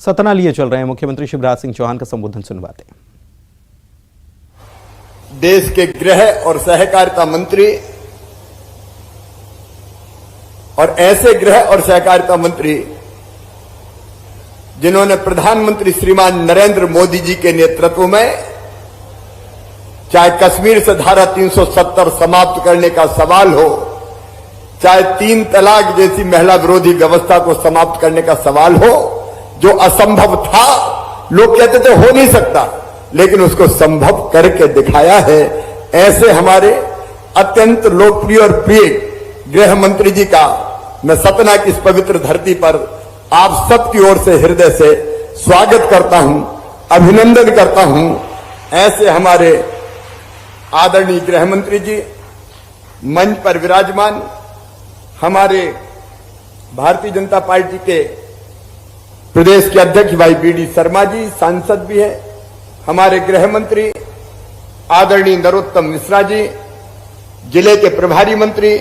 सतना लिए चल रहे हैं। मुख्यमंत्री शिवराज सिंह चौहान का संबोधन सुनवाते हैं। देश के गृह और सहकारिता मंत्री और ऐसे गृह और सहकारिता मंत्री जिन्होंने प्रधानमंत्री श्रीमान नरेंद्र मोदी जी के नेतृत्व में चाहे कश्मीर से धारा 370 समाप्त करने का सवाल हो, चाहे 3 तलाक जैसी महिला विरोधी व्यवस्था को समाप्त करने का सवाल हो, जो असंभव था, लोग कहते थे हो नहीं सकता, लेकिन उसको संभव करके दिखाया है। ऐसे हमारे अत्यंत लोकप्रिय और प्रिय गृह मंत्री जी का मैं सतना की इस पवित्र धरती पर आप सबकी ओर से हृदय से स्वागत करता हूं, अभिनंदन करता हूं। ऐसे हमारे आदरणीय गृह मंत्री जी मंच पर विराजमान, हमारे भारतीय जनता पार्टी के प्रदेश के अध्यक्ष भाई बीडी शर्मा जी सांसद भी हैं, हमारे गृह मंत्री आदरणीय नरोत्तम मिश्रा जी, जिले के प्रभारी मंत्री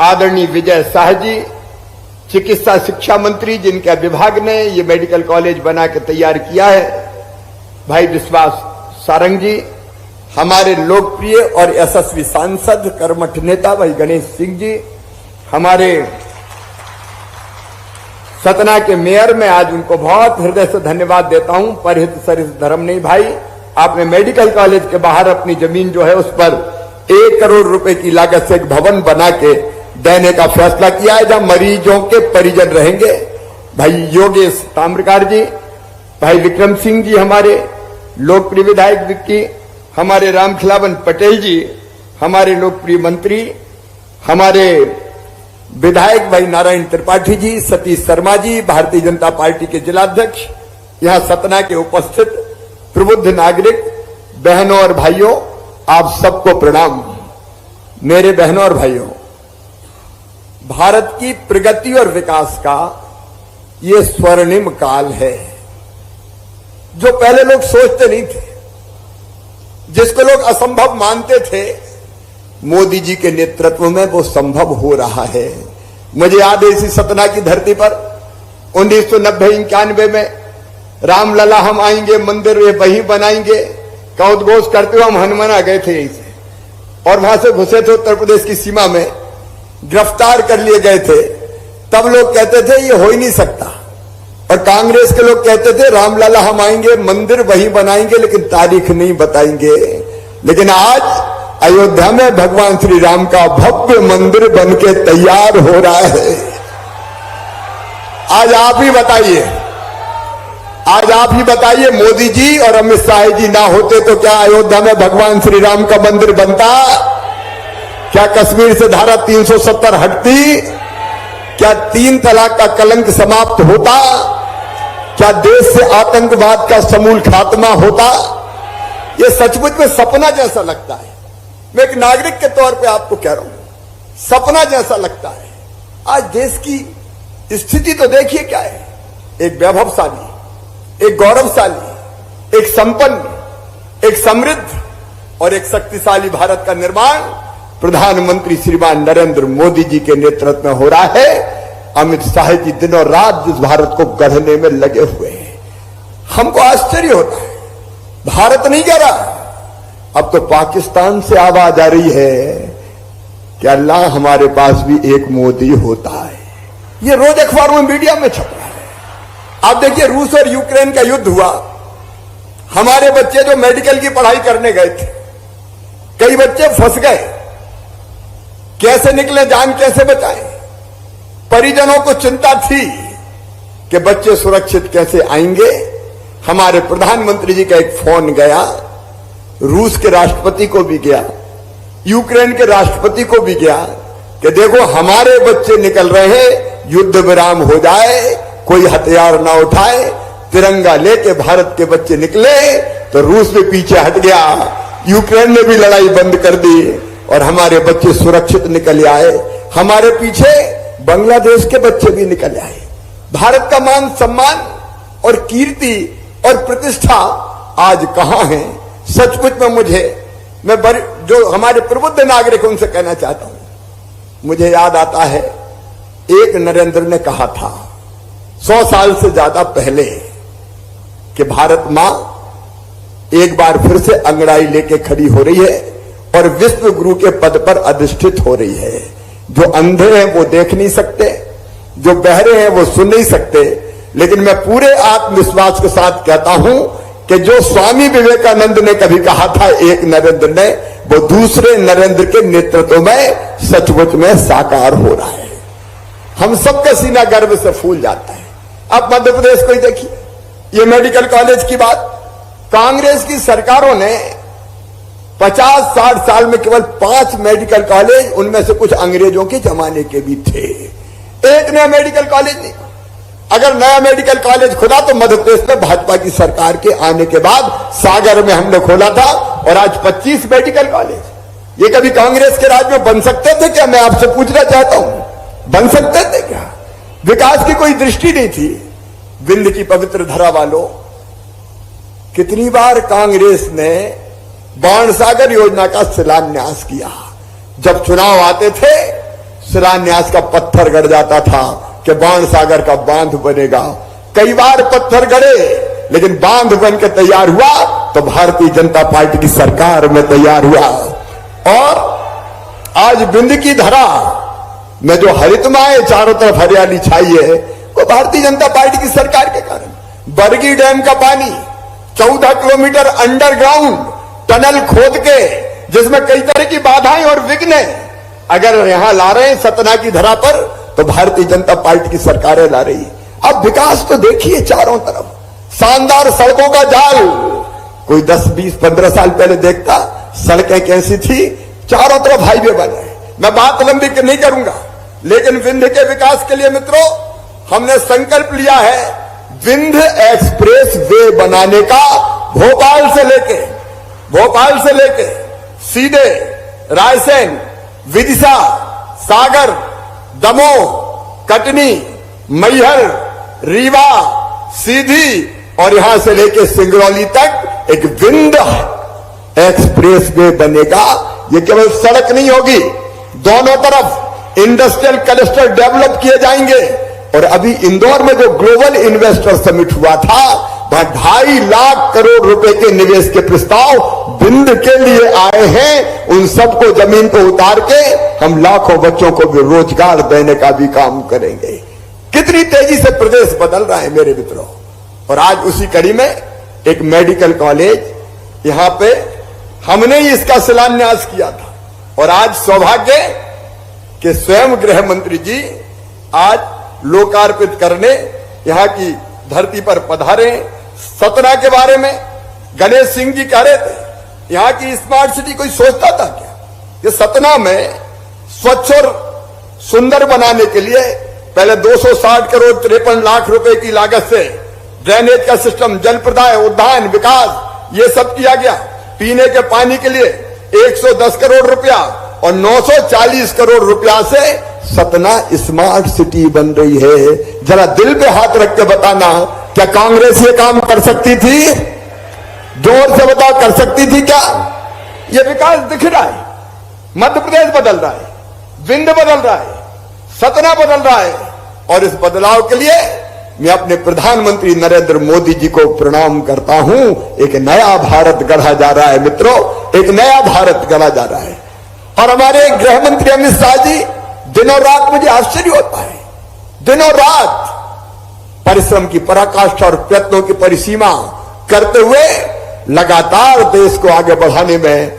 आदरणीय विजय शाह जी, चिकित्सा शिक्षा मंत्री जिनके विभाग ने ये मेडिकल कॉलेज बना के तैयार किया है भाई विश्वास सारंग जी, हमारे लोकप्रिय और यशस्वी सांसद कर्मठ नेता भाई गणेश सिंह जी, हमारे सतना के मेयर, मैं आज उनको बहुत हृदय से धन्यवाद देता हूं। परहित सरित धर्म नहीं भाई, आपने मेडिकल कॉलेज के बाहर अपनी जमीन जो है उस पर 1 करोड़ रुपए की लागत से एक भवन बना के देने का फैसला किया है, जहां मरीजों के परिजन रहेंगे। भाई योगेश ताम्रकार जी, भाई विक्रम सिंह जी, हमारे लोकप्रिय विधायक विक्की, हमारे रामखिलावन पटेल जी, हमारे लोकप्रिय मंत्री, हमारे विधायक भाई नारायण त्रिपाठी जी, सतीश शर्मा जी, भारतीय जनता पार्टी के जिलाध्यक्ष, यहां सतना के उपस्थित प्रबुद्ध नागरिक बहनों और भाइयों, आप सबको प्रणाम। मेरे बहनों और भाइयों, भारत की प्रगति और विकास का ये स्वर्णिम काल है, जो पहले लोग सोचते नहीं थे, जिसको लोग असंभव मानते थे, मोदी जी के नेतृत्व में वो संभव हो रहा है। मुझे याद है इसी सतना की धरती पर 1990-91 में रामलला हम आएंगे, मंदिर वही बनाएंगे का उद्घोष करते हुए हम हनुमाना गए थे यहीं से, और वहां से घुसे थे उत्तर प्रदेश की सीमा में, गिरफ्तार कर लिए गए थे। तब लोग कहते थे ये हो ही नहीं सकता, और कांग्रेस के लोग कहते थे रामलला हम आएंगे, मंदिर वही बनाएंगे, लेकिन तारीख नहीं बताएंगे। लेकिन आज अयोध्या में भगवान श्री राम का भव्य मंदिर बनके तैयार हो रहा है। आज आप ही बताइए, आज आप ही बताइए, मोदी जी और अमित शाह जी ना होते तो क्या अयोध्या में भगवान श्री राम का मंदिर बनता? क्या कश्मीर से धारा 370 हटती? क्या 3 तलाक का कलंक समाप्त होता? क्या देश से आतंकवाद का समूल खात्मा होता? यह सचमुच में सपना जैसा लगता है। मैं एक नागरिक के तौर पे आपको कह रहा हूं, सपना जैसा लगता है। आज देश की स्थिति तो देखिए क्या है, एक वैभवशाली, एक गौरवशाली, एक संपन्न, एक समृद्ध और एक शक्तिशाली भारत का निर्माण प्रधानमंत्री श्रीमान नरेंद्र मोदी जी के नेतृत्व में हो रहा है। अमित शाह जी दिनों रात जिस भारत को गढ़ने में लगे हुए हैं, हमको आश्चर्य होता है। भारत नहीं कह रहा, अब तो पाकिस्तान से आवाज आ रही है कि अल्लाह हमारे पास भी एक मोदी होता है। ये रोज अखबारों में, मीडिया में छप रहा है। आप देखिए, रूस और यूक्रेन का युद्ध हुआ, हमारे बच्चे जो मेडिकल की पढ़ाई करने गए थे, कई बच्चे फंस गए, कैसे निकले, जान कैसे बचाएं? परिजनों को चिंता थी कि बच्चे सुरक्षित कैसे आएंगे। हमारे प्रधानमंत्री जी का एक फोन गया, रूस के राष्ट्रपति को भी गया, यूक्रेन के राष्ट्रपति को भी गया कि देखो हमारे बच्चे निकल रहे हैं, युद्ध विराम हो जाए, कोई हथियार ना उठाए, तिरंगा लेके भारत के बच्चे निकले। तो रूस भी पीछे हट गया, यूक्रेन ने भी लड़ाई बंद कर दी और हमारे बच्चे सुरक्षित निकल आए। हमारे पीछे बांग्लादेश के बच्चे भी निकल आए। भारत का मान सम्मान और कीर्ति और प्रतिष्ठा आज कहां है? सचमुच में मैं जो हमारे प्रबुद्ध नागरिक उनसे कहना चाहता हूं, मुझे याद आता है एक नरेंद्र ने कहा था 100 साल से ज्यादा पहले कि भारत मां एक बार फिर से अंगड़ाई लेके खड़ी हो रही है और विश्व गुरु के पद पर अधिष्ठित हो रही है। जो अंधे हैं वो देख नहीं सकते, जो बहरे हैं वो सुन नहीं सकते, लेकिन मैं पूरे आत्मविश्वास के साथ कहता हूं कि जो स्वामी विवेकानंद ने कभी कहा था एक नरेंद्र ने, वो दूसरे नरेंद्र के नेतृत्व में सचमुच में साकार हो रहा है। हम सबका सीना गर्व से फूल जाता है। अब मध्य प्रदेश को ही देखिए, ये मेडिकल कॉलेज की बात, कांग्रेस की सरकारों ने 50-60 साल में केवल 5 मेडिकल कॉलेज, उनमें से कुछ अंग्रेजों के जमाने के भी थे, एक नया मेडिकल कॉलेज नहीं। अगर नया मेडिकल कॉलेज खुला तो मध्य प्रदेश में भाजपा की सरकार के आने के बाद सागर में हमने खोला था, और आज 25 मेडिकल कॉलेज। ये कभी कांग्रेस के राज में बन सकते थे क्या? मैं आपसे पूछना चाहता हूं, बन सकते थे क्या? विकास की कोई दृष्टि नहीं थी। विंध्य की पवित्र धरा वालों, कितनी बार कांग्रेस ने बाणसागर योजना का शिलान्यास किया। जब चुनाव आते थे शिलान्यास का पत्थर गड़ जाता था कि बाणसागर का बांध बनेगा। कई बार पत्थर गड़े, लेकिन बांध बन के तैयार हुआ तो भारतीय जनता पार्टी की सरकार में तैयार हुआ। और आज विंध्य की धरा में जो हरितमाएं चारों तरफ हरियाली छाई है, वो भारतीय जनता पार्टी की सरकार के कारण। बरगी डैम का पानी 14 किलोमीटर अंडरग्राउंड टनल खोद के, जिसमें कई तरह की बाधाएं और विघ्न अगर यहां ला रहे हैं सतना की धरा पर, तो भारतीय जनता पार्टी की सरकारें ला रही। अब विकास तो देखिए चारों तरफ, शानदार सड़कों का जाल। कोई 10, 20, 15 साल पहले देखता सड़कें कैसी थी, चारों तरफ हाईवे बन रहे। मैं बात लंबी नहीं करूंगा, लेकिन विंध्य के विकास के लिए मित्रों हमने संकल्प लिया है विंध्य एक्सप्रेस वे बनाने का। भोपाल से लेके सीधे रायसेन, विदिशा, सागर, दमोह, कटनी, मैहर, रीवा, सीधी और यहां से लेके सिंगरौली तक एक विंध्य एक्सप्रेस वे बनेगा। ये केवल सड़क नहीं होगी, दोनों तरफ इंडस्ट्रियल क्लस्टर डेवलप किए जाएंगे। और अभी इंदौर में जो ग्लोबल इन्वेस्टर समिट हुआ था, वहां 2.5 लाख करोड़ रुपए के निवेश के प्रस्ताव विंध्य के लिए आए हैं। उन सबको जमीन को उतार के हम लाखों बच्चों को भी रोजगार देने का भी काम करेंगे। कितनी तेजी से प्रदेश बदल रहा है मेरे मित्रों। और आज उसी कड़ी में एक मेडिकल कॉलेज यहां पे हमने ही इसका शिलान्यास किया था। और आज सौभाग्य कि स्वयं गृह मंत्री जी आज लोकार्पित करने यहां की धरती पर पधारे। सतना के बारे में गणेश सिंह जी कह रहे थे, यहां की स्मार्ट सिटी कोई सोचता था क्या? कि सतना में स्वच्छ और सुंदर बनाने के लिए पहले 260 करोड़ 53 लाख रुपए की लागत से ड्रेनेज का सिस्टम, जल प्रदाय, उद्यान विकास, ये सब किया गया। पीने के पानी के लिए 110 करोड़ रुपया और 940 करोड़ रुपया से सतना स्मार्ट सिटी बन रही है। जरा दिल पे हाथ रख के बताना, क्या कांग्रेस ये काम कर सकती थी? जोर से बताओ, कर सकती थी क्या? ये विकास दिख रहा है। मध्य प्रदेश बदल रहा है, विंध्य बदल रहा है, सतना बदल रहा है। और इस बदलाव के लिए मैं अपने प्रधानमंत्री नरेंद्र मोदी जी को प्रणाम करता हूं। एक नया भारत गढ़ा जा रहा है मित्रों, एक नया भारत गढ़ा जा रहा है। और हमारे गृह मंत्री अमित शाह जी, दिनों रात मुझे आश्चर्य होता है, दिनों रात परिश्रम की पराकाष्ठा और प्रयत्नों की परिसीमा करते हुए लगातार देश को आगे बढ़ाने में,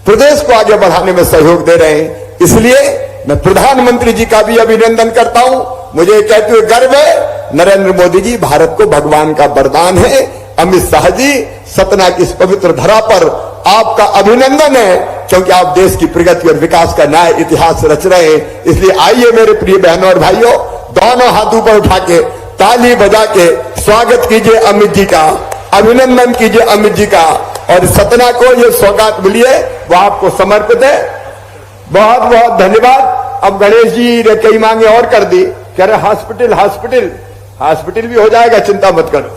प्रदेश को आगे बढ़ाने में सहयोग दे रहे हैं। इसलिए मैं प्रधानमंत्री जी का भी अभिनंदन करता हूं। मुझे कहते हुए गर्व है, नरेंद्र मोदी जी भारत को भगवान का वरदान है। अमित शाह जी, सतना की इस पवित्र धरा पर आपका अभिनंदन है, क्योंकि आप देश की प्रगति और विकास का नया इतिहास रच रहे हैं। इसलिए आइए मेरे प्रिय बहनों और भाइयों, दोनों हाथ ऊपर उठा के ताली बजा के स्वागत कीजिए अमित जी का, अभिनंदन कीजिए अमित जी का। और सतना को ये सौगात मिली है, वो आपको समर्पित है। बहुत बहुत धन्यवाद। अब गणेश जी ने कई मांगे और कर दी, कह रहे हॉस्पिटल भी हो जाएगा, चिंता मत करो।